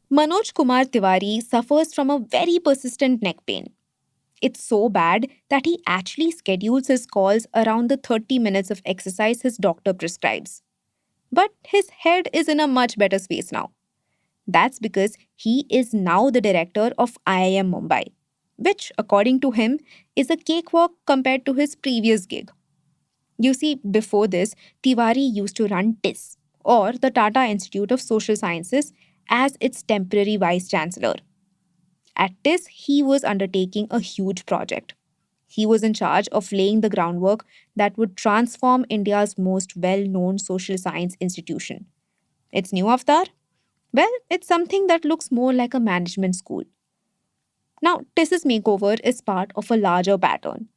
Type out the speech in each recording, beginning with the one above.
Manoj Kumar Tiwari suffers from a very persistent neck pain. It's so bad that he actually schedules his calls around the 30 minutes of exercise his doctor prescribes. But his head is in a much better space now. That's because he is now the director of IIM Mumbai, which, according to him, is a cakewalk compared to his previous gig. You see, before this, Tiwari used to run TISS, or the Tata Institute of Social Sciences, as its temporary vice chancellor. At TISS, he was undertaking a huge project. He was in charge of laying the groundwork that would transform India's most well known social science institution. Its new avatar? Well, it's something that looks more like a management school. Now, TIS's makeover is part of a larger pattern,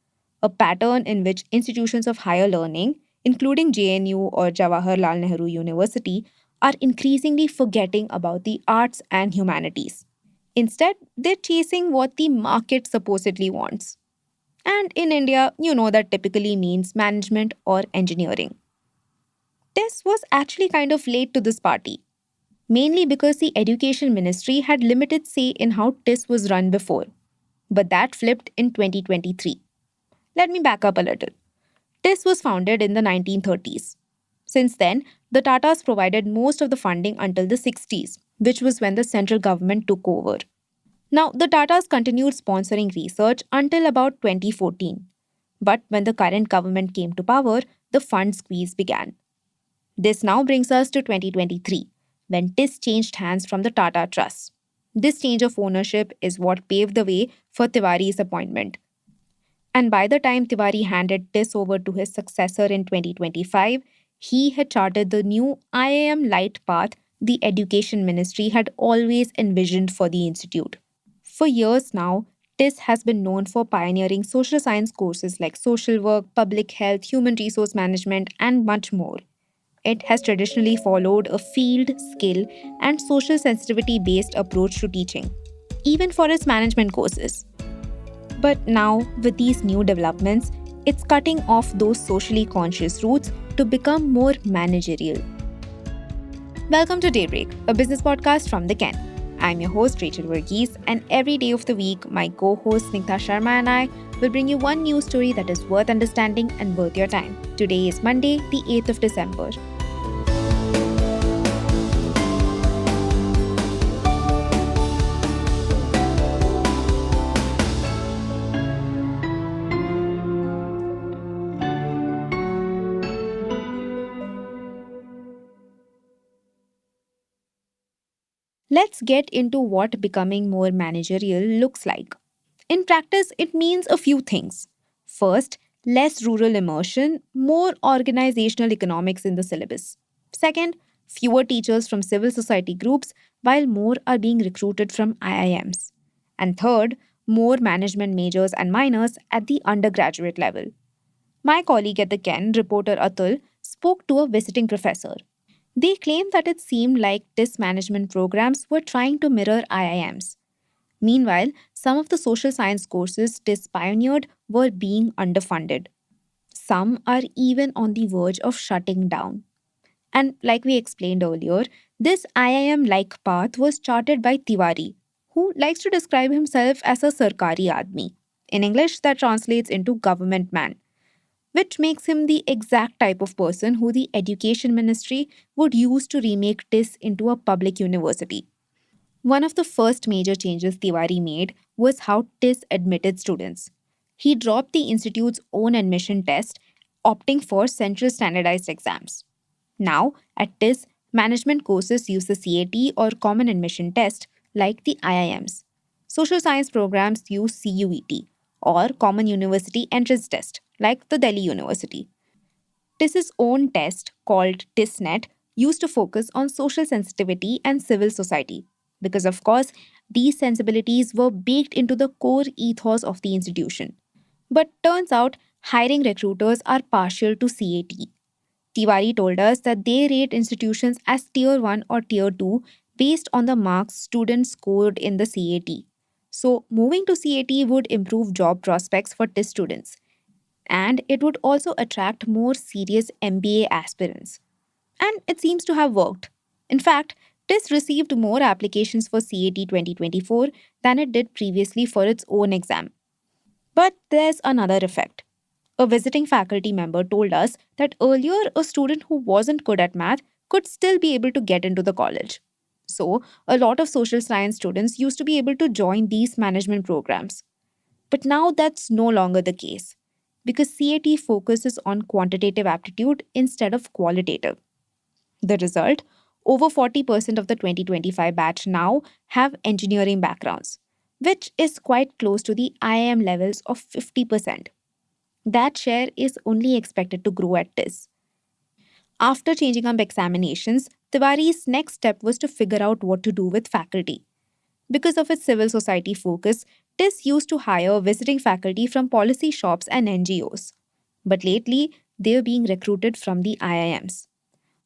a pattern in which institutions of higher learning, including JNU or Jawaharlal Nehru University, are increasingly forgetting about the arts and humanities. Instead, they're chasing what the market supposedly wants. And in India, you know that typically means management or engineering. TIS was actually kind of late to this party, mainly because the education ministry had limited say in how TIS was run before. But that flipped in 2023. Let me back up a little. TIS was founded in the 1930s. Since then, the Tatas provided most of the funding until the 60s, which was when the central government took over. Now, the Tatas continued sponsoring research until about 2014. But when the current government came to power, the fund squeeze began. This now brings us to 2023, when TIS changed hands from the Tata Trust. This change of ownership is what paved the way for Tiwari's appointment. And by the time Tiwari handed TIS over to his successor in 2025, he had charted the new IIM-lite path the Education Ministry had always envisioned for the institute. For years now, TIS has been known for pioneering social science courses like social work, public health, human resource management, and much more. It has traditionally followed a field, skill, and social sensitivity based approach to teaching, even for its management courses. But now, with these new developments, it's cutting off those socially conscious roots to become more managerial. Welcome to Daybreak, a business podcast from the Ken. I'm your host, Rachel Verghese, and every day of the week, my co host, Snigdha Sharma, and I will bring you one news story that is worth understanding and worth your time. Today is Monday, the 8th of December. Let's get into what becoming more managerial looks like. In practice, it means a few things. First, less rural immersion, more organizational economics in the syllabus. Second, fewer teachers from civil society groups, while more are being recruited from IIMs. And third, more management majors and minors at the undergraduate level. My colleague at the Ken, reporter Atul, spoke to a visiting professor. They claimed that it seemed like TIS management programs were trying to mirror IIMs. Meanwhile, some of the social science courses TIS pioneered were being underfunded. Some are even on the verge of shutting down. And like we explained earlier, this IIM like path was charted by Tiwari, who likes to describe himself as a Sarkari Admi. In English, that translates into government man, which makes him the exact type of person who the education ministry would use to remake TIS into a public university. One of the first major changes Tiwari made was how TIS admitted students. He dropped the institute's own admission test, opting for central standardized exams. Now, at TIS, management courses use the CAT or Common Admission Test like the IIMs. Social science programs use CUET or Common University Entrance Test like the Delhi University. TIS's own test, called TISnet, used to focus on social sensitivity and civil society. Because, of course, these sensibilities were baked into the core ethos of the institution. But turns out, hiring recruiters are partial to CAT. Tiwari told us that they rate institutions as Tier 1 or Tier 2 based on the marks students scored in the CAT. So, moving to CAT would improve job prospects for TIS students, and it would also attract more serious MBA aspirants. And it seems to have worked. In fact, TISS received more applications for CAT 2024 than it did previously for its own exam. But there's another effect. A visiting faculty member told us that earlier a student who wasn't good at math could still be able to get into the college. So, a lot of social science students used to be able to join these management programs. But now that's no longer the case because CAT focuses on quantitative aptitude instead of qualitative. The result, over 40% of the 2025 batch now have engineering backgrounds, which is quite close to the IIM levels of 50%. That share is only expected to grow at TISS. After changing up examinations, Tiwari's next step was to figure out what to do with faculty. Because of its civil society focus, TISS used to hire visiting faculty from policy shops and NGOs. But lately, they're being recruited from the IIMs.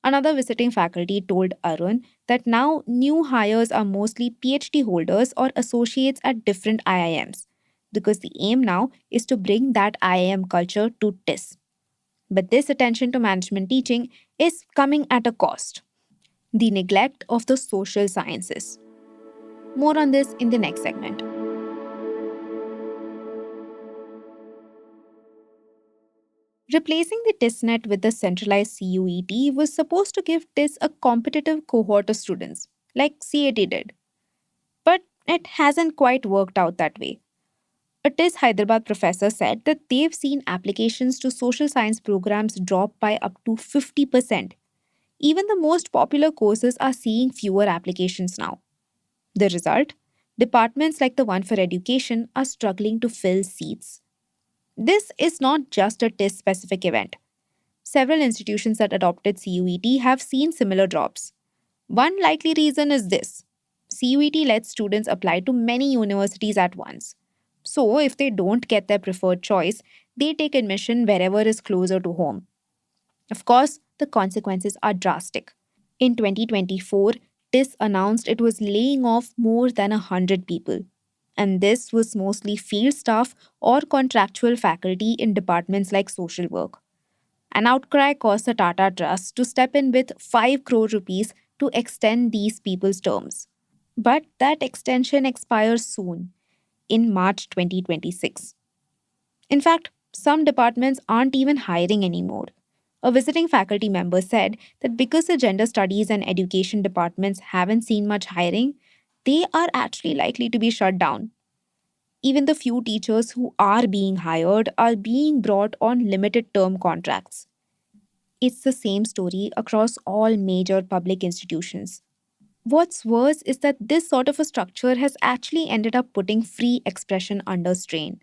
Another visiting faculty told Arun that now new hires are mostly PhD holders or associates at different IIMs because the aim now is to bring that IIM culture to TISS. But this attention to management teaching is coming at a cost, the neglect of the social sciences. More on this in the next segment. Replacing the TISSNet with the centralized CUET was supposed to give TISS a competitive cohort of students, like CAT did. But it hasn't quite worked out that way. A TISS Hyderabad professor said that they've seen applications to social science programs drop by up to 50%. Even the most popular courses are seeing fewer applications now. The result? Departments like the one for education are struggling to fill seats. This is not just a TISS specific event. Several institutions that adopted CUET have seen similar drops. One likely reason is this: CUET lets students apply to many universities at once. So, if they don't get their preferred choice, they take admission wherever is closer to home. Of course, the consequences are drastic. In 2024, TISS announced it was laying off more than 100 people. And this was mostly field staff or contractual faculty in departments like social work. An outcry caused the Tata Trust to step in with 5 crore rupees to extend these people's terms. But that extension expires soon, in March 2026. In fact, some departments aren't even hiring anymore. A visiting faculty member said that because the gender studies and education departments haven't seen much hiring, they are actually likely to be shut down. Even the few teachers who are being hired are being brought on limited term contracts. It's the same story across all major public institutions. What's worse is that this sort of a structure has actually ended up putting free expression under strain.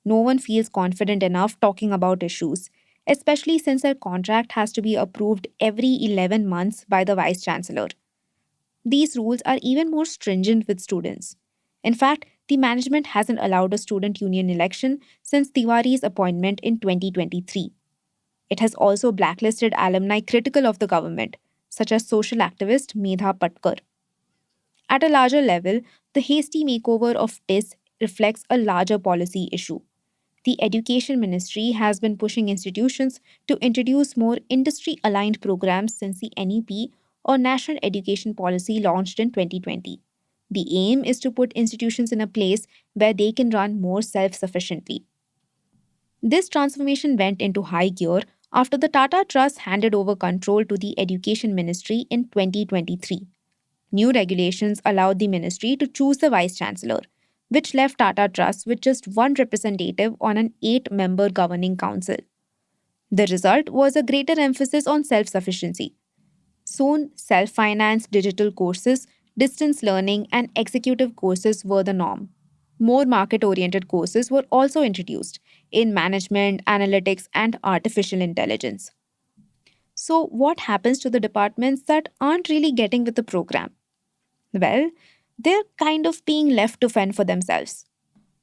No one feels confident enough talking about issues, especially since their contract has to be approved every 11 months by the Vice Chancellor. These rules are even more stringent with students. In fact, the management hasn't allowed a student union election since Tiwari's appointment in 2023. It has also blacklisted alumni critical of the government, such as social activist Medha Patkar. At a larger level, the hasty makeover of TISS reflects a larger policy issue. The Education Ministry has been pushing institutions to introduce more industry aligned programs since the NEP or National Education Policy launched in 2020. The aim is to put institutions in a place where they can run more self sufficiently. This transformation went into high gear after the Tata Trust handed over control to the Education Ministry in 2023. New regulations allowed the ministry to choose the vice chancellor, which left Tata Trust with just one representative on an 8 member governing council. The result was a greater emphasis on self sufficiency. Soon, self financed digital courses, distance learning, and executive courses were the norm. More market oriented courses were also introduced in management, analytics, and artificial intelligence. So, what happens to the departments that aren't really getting with the program? Well, they're kind of being left to fend for themselves.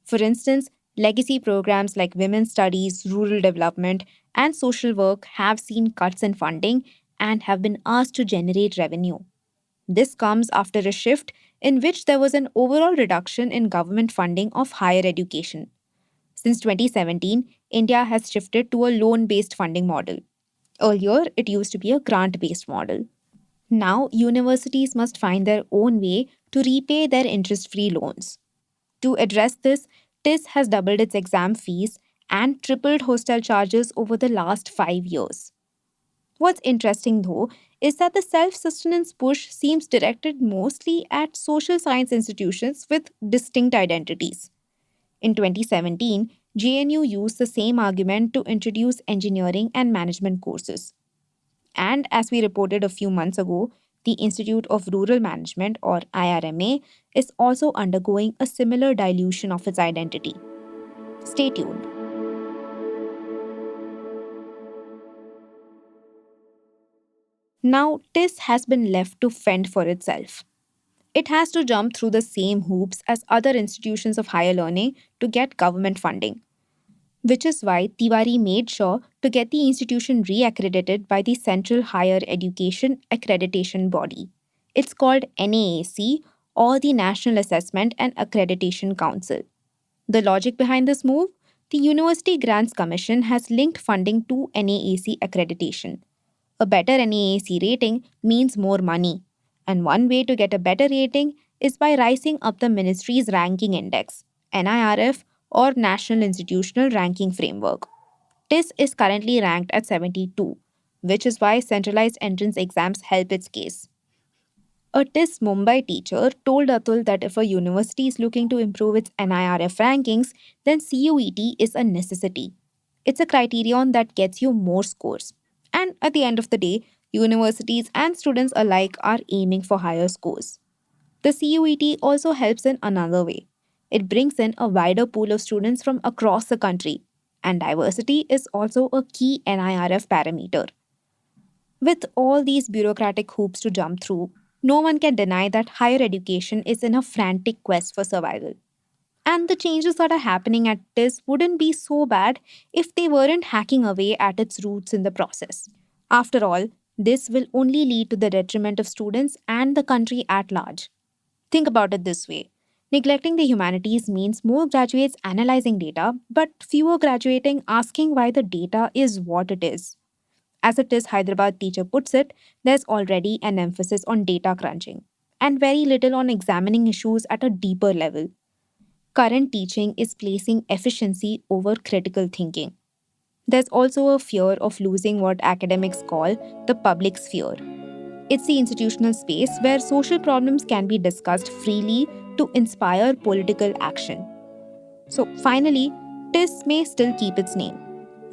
For instance, legacy programs like women's studies, rural development, and social work have seen cuts in funding and have been asked to generate revenue. This comes after a shift in which there was an overall reduction in government funding of higher education. Since 2017, India has shifted to a loan based funding model. Earlier, it used to be a grant based model. Now, universities must find their own way to repay their interest free loans. To address this, TISS has doubled its exam fees and tripled hostel charges over the last 5 years. What's interesting though is that the self sustenance push seems directed mostly at social science institutions with distinct identities. In 2017, JNU used the same argument to introduce engineering and management courses. And as we reported a few months ago, the Institute of Rural Management, or IRMA, is also undergoing a similar dilution of its identity. Stay tuned. Now, TISS has been left to fend for itself. It has to jump through the same hoops as other institutions of higher learning to get government funding, which is why Tiwari made sure to get the institution re-accredited by the Central Higher Education Accreditation Body. It's called NAAC, or the National Assessment and Accreditation Council. The logic behind this move? The University Grants Commission has linked funding to NAAC accreditation. A better NAAC rating means more money. And one way to get a better rating is by rising up the ministry's ranking index, NIRF, or National Institutional Ranking Framework. TISS is currently ranked at 72, which is why centralized entrance exams help its case. A TISS Mumbai teacher told Atul that if a university is looking to improve its NIRF rankings, then CUET is a necessity. It's a criterion that gets you more scores. And at the end of the day, universities and students alike are aiming for higher scores. The CUET also helps in another way. It brings in a wider pool of students from across the country, and diversity is also a key NIRF parameter. With all these bureaucratic hoops to jump through, no one can deny that higher education is in a frantic quest for survival. And the changes that are happening at TISS wouldn't be so bad if they weren't hacking away at its roots in the process. After all, this will only lead to the detriment of students and the country at large. Think about it this way: neglecting the humanities means more graduates analyzing data, but fewer graduating asking why the data is what it is. As a TISS Hyderabad teacher puts it, there's already an emphasis on data crunching and very little on examining issues at a deeper level. Current teaching is placing efficiency over critical thinking. There's also a fear of losing what academics call the public sphere. It's the institutional space where social problems can be discussed freely to inspire political action. So, finally, TISS may still keep its name,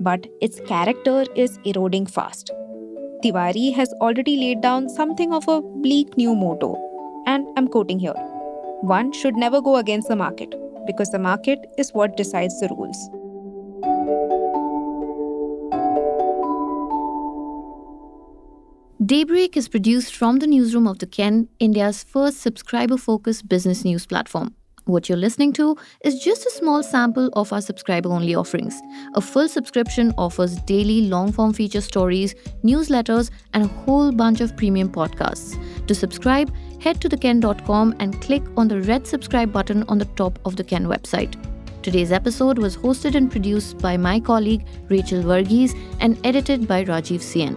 but its character is eroding fast. Tiwari has already laid down something of a bleak new motto, and I'm quoting here: one should never go against the market, because the market is what decides the rules. Daybreak is produced from the newsroom of the Ken, India's first subscriber-focused business news platform. What you're listening to is just a small sample of our subscriber-only offerings. A full subscription offers daily long-form feature stories, newsletters, and a whole bunch of premium podcasts. To subscribe, head to theken.com and click on the red subscribe button on the top of the Ken website. Today's episode was hosted and produced by my colleague Rachel Varghese and edited by Rajiv Sien.